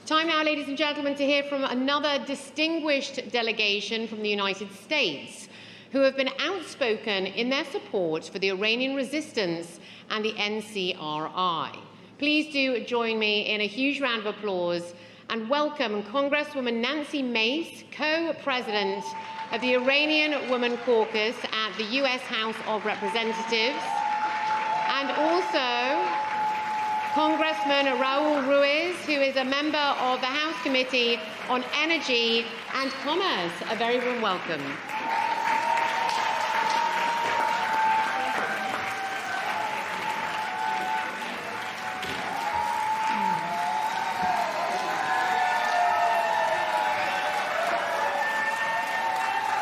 Time now, ladies and gentlemen, to hear from another distinguished delegation from the United States who have been outspoken in their support for the Iranian resistance and the NCRI. Please do join me in a huge round of applause and welcome Congresswoman Mace, co-president of the Iranian Woman Caucus at the U.S. House of Representatives, and also Congressman Raul Ruiz, who is a member of the House Committee on Energy and Commerce. A very warm welcome.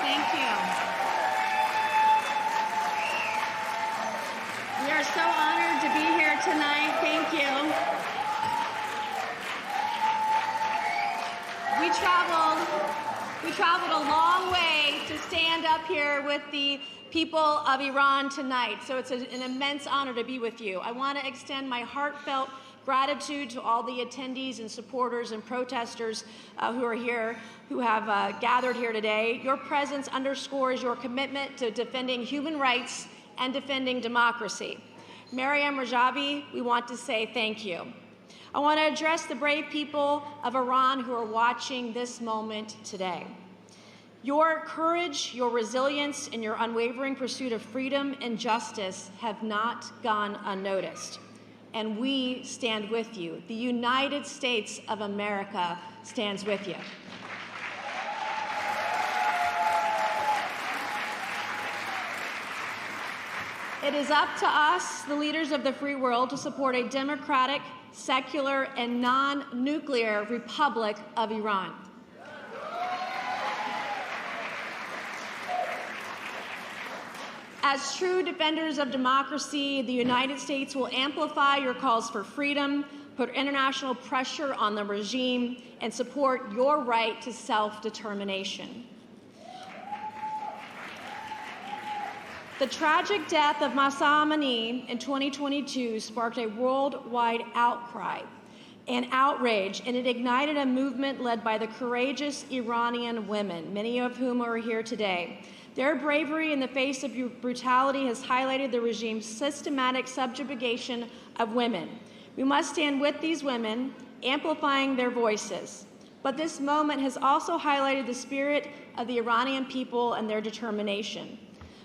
Thank you. We are so honored to be here tonight. Thank you. We traveled a long way to stand up here with the people of Iran tonight, so it's an immense honor to be with you. I want to extend my heartfelt gratitude to all the attendees and supporters and protesters who are here, who have gathered here today. Your presence underscores your commitment to defending human rights and defending democracy. Maryam Rajavi, we want to say thank you. I want to address the brave people of Iran who are watching this moment today. Your courage, your resilience, and your unwavering pursuit of freedom and justice have not gone unnoticed. And we stand with you. The United States of America stands with you. It is up to us, the leaders of the free world, to support a democratic, secular, and non-nuclear Republic of Iran. As true defenders of democracy, the United States will amplify your calls for freedom, put international pressure on the regime, and support your right to self-determination. The tragic death of Mace in 2022 sparked a worldwide outcry and outrage, and it ignited a movement led by the courageous Iranian women, many of whom are here today. Their bravery in the face of brutality has highlighted the regime's systematic subjugation of women. We must stand with these women, amplifying their voices. But this moment has also highlighted the spirit of the Iranian people and their determination.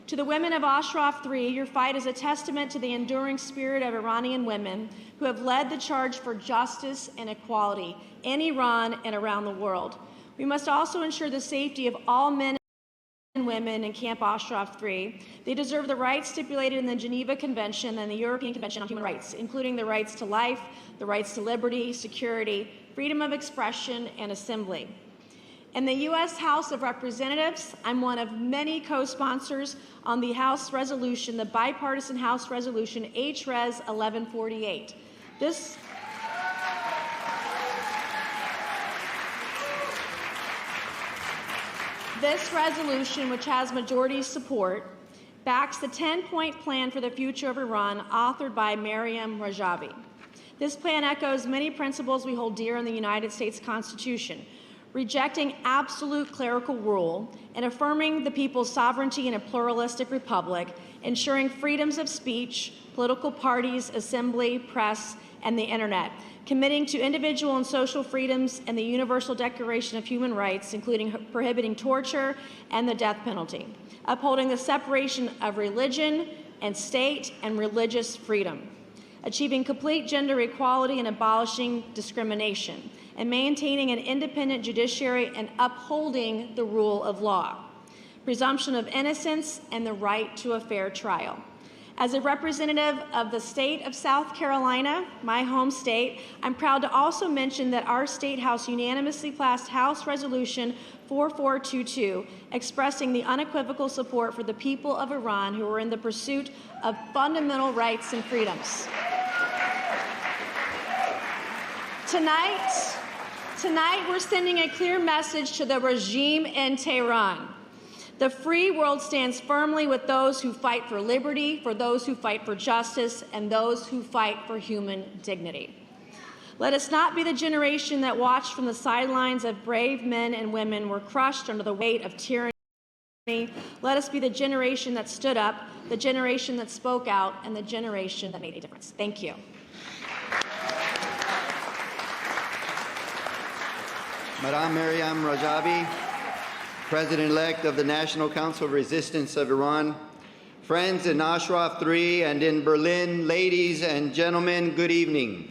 To the women of Ashraf 3, your fight is a testament to the enduring spirit of Iranian women who have led the charge for justice and equality in Iran and around the world. We must also ensure the safety of all men and women in Camp Ashraf 3. They deserve the rights stipulated in the Geneva Convention and the European Convention on Human Rights, including the rights to life, the rights to liberty, security, freedom of expression, and assembly. In the U.S. House of Representatives, I'm one of many co-sponsors on the House resolution, the bipartisan House resolution H-Res 1148. This resolution, which has majority support, backs the 10-point plan for the future of Iran authored by Maryam Rajavi. This plan echoes many principles we hold dear in the United States Constitution, rejecting absolute clerical rule and affirming the people's sovereignty in a pluralistic republic, ensuring freedoms of speech, political parties, assembly, press, and the internet, committing to individual and social freedoms and the Universal Declaration of Human Rights, including prohibiting torture and the death penalty, upholding the separation of religion and state and religious freedom, achieving complete gender equality and abolishing discrimination, and maintaining an independent judiciary and upholding the rule of law, presumption of innocence, and the right to a fair trial. As a representative of the state of South Carolina, my home state, I'm proud to also mention that our State House unanimously passed House Resolution 4422, expressing the unequivocal support for the people of Iran who are in the pursuit of fundamental rights and freedoms. Tonight, we're sending a clear message to the regime in Tehran. The free world stands firmly with those who fight for liberty, for those who fight for justice, and those who fight for human dignity. Let us not be the generation that watched from the sidelines as brave men and women were crushed under the weight of tyranny. Let us be the generation that stood up, the generation that spoke out, and the generation that made a difference. Thank you. Madame Maryam Rajavi, President-elect of the National Council of Resistance of Iran, friends in Ashraf 3 and in Berlin, ladies and gentlemen, good evening.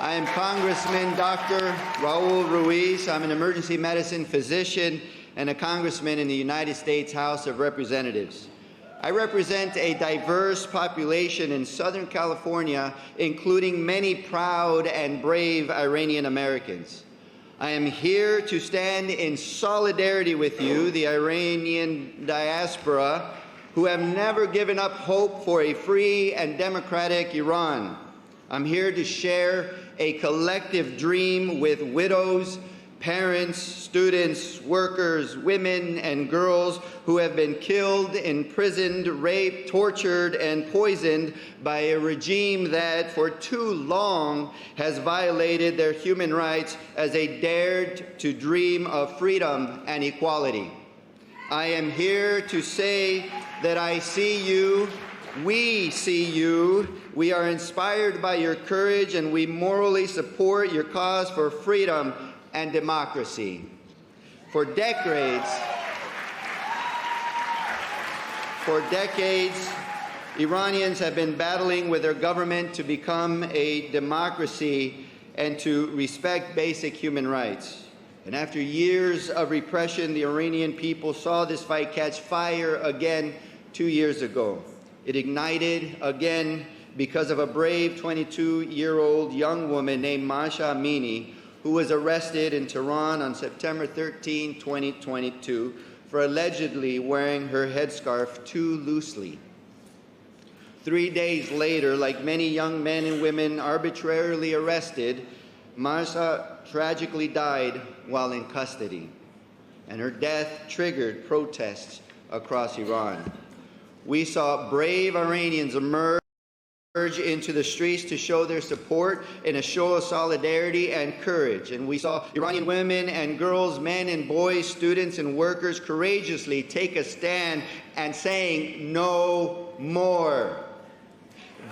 I am Congressman Dr. Raul Ruiz. I'm an emergency medicine physician and a congressman in the United States House of Representatives. I represent a diverse population in Southern California, including many proud and brave Iranian Americans. I am here to stand in solidarity with you, the Iranian diaspora, who have never given up hope for a free and democratic Iran. I'm here to share a collective dream with widows, parents, students, workers, women, and girls who have been killed, imprisoned, raped, tortured, and poisoned by a regime that for too long has violated their human rights as they dared to dream of freedom and equality. I am here to say that I see you, we see you, we are inspired by your courage, and we morally support your cause for freedom and democracy. For decades, Iranians have been battling with their government to become a democracy and to respect basic human rights. And after years of repression, the Iranian people saw this fight catch fire again 2 years ago. It ignited again because of a brave 22-year-old young woman named Mahsa Amini, who was arrested in Tehran on September 13, 2022, for allegedly wearing her headscarf too loosely. 3 days later, like many young men and women arbitrarily arrested, Mahsa tragically died while in custody, and her death triggered protests across Iran. We saw brave Iranians emerge into the streets to show their support in a show of solidarity and courage. And we saw Iranian women and girls, men and boys, students and workers courageously take a stand and saying, "No more."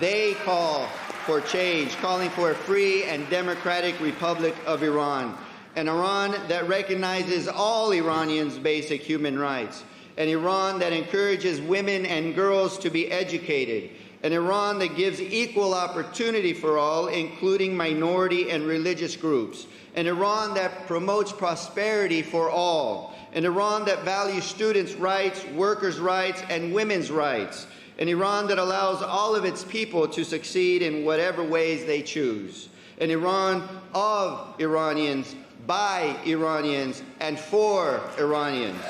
They call for change, calling for a free and democratic Republic of Iran, an Iran that recognizes all Iranians' basic human rights, an Iran that encourages women and girls to be educated, an Iran that gives equal opportunity for all, including minority and religious groups, an Iran that promotes prosperity for all, an Iran that values students' rights, workers' rights, and women's rights, an Iran that allows all of its people to succeed in whatever ways they choose, an Iran of Iranians, by Iranians, and for Iranians.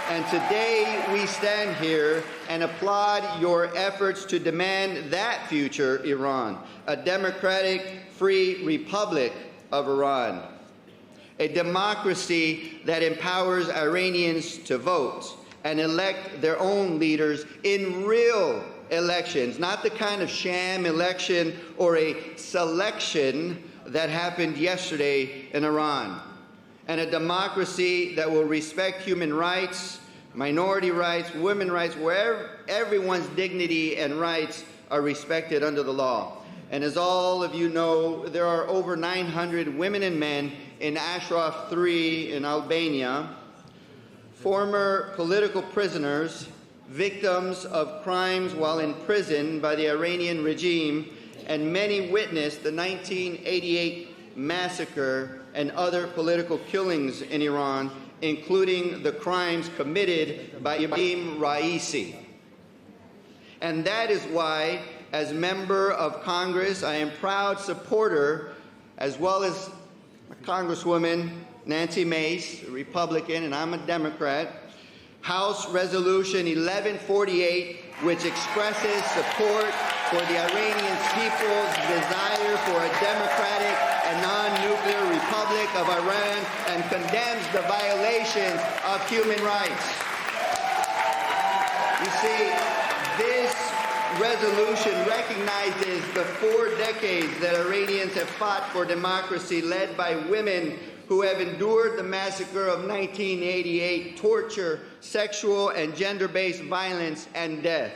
And today we stand here and applaud your efforts to demand that future Iran, a democratic, free republic of Iran, a democracy that empowers Iranians to vote and elect their own leaders in real elections, not the kind of sham election or a selection that happened yesterday in Iran, and a democracy that will respect human rights, minority rights, women's rights, where everyone's dignity and rights are respected under the law. And as all of you know, there are over 900 women and men in Ashraf 3 in Albania, former political prisoners, victims of crimes while in prison by the Iranian regime, and many witnessed the 1988 massacre and other political killings in Iran, including the crimes committed by Ibrahim Raisi. And that is why, as member of Congress, I am proud supporter, as well as Congresswoman Nancy Mace, a Republican, and I'm a Democrat, House Resolution 1148, which expresses support for the Iranian people's desire for a democratic and non-nuclear Republic of Iran and condemns the violations of human rights. You see, this resolution recognizes the 4 decades that Iranians have fought for democracy, led by women who have endured the massacre of 1988, torture, sexual and gender-based violence, and death.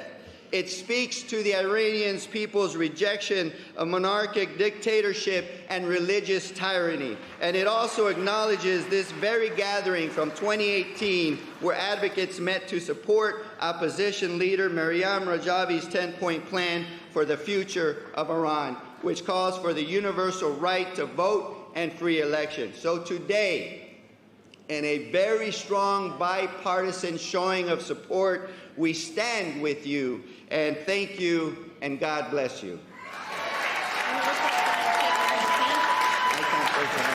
It speaks to the Iranian people's rejection of monarchic dictatorship and religious tyranny. And it also acknowledges this very gathering from 2018, where advocates met to support opposition leader Maryam Rajavi's 10-point plan for the future of Iran, which calls for the universal right to vote and free elections. So today, in a very strong bipartisan showing of support, we stand with you, and thank you, and God bless you.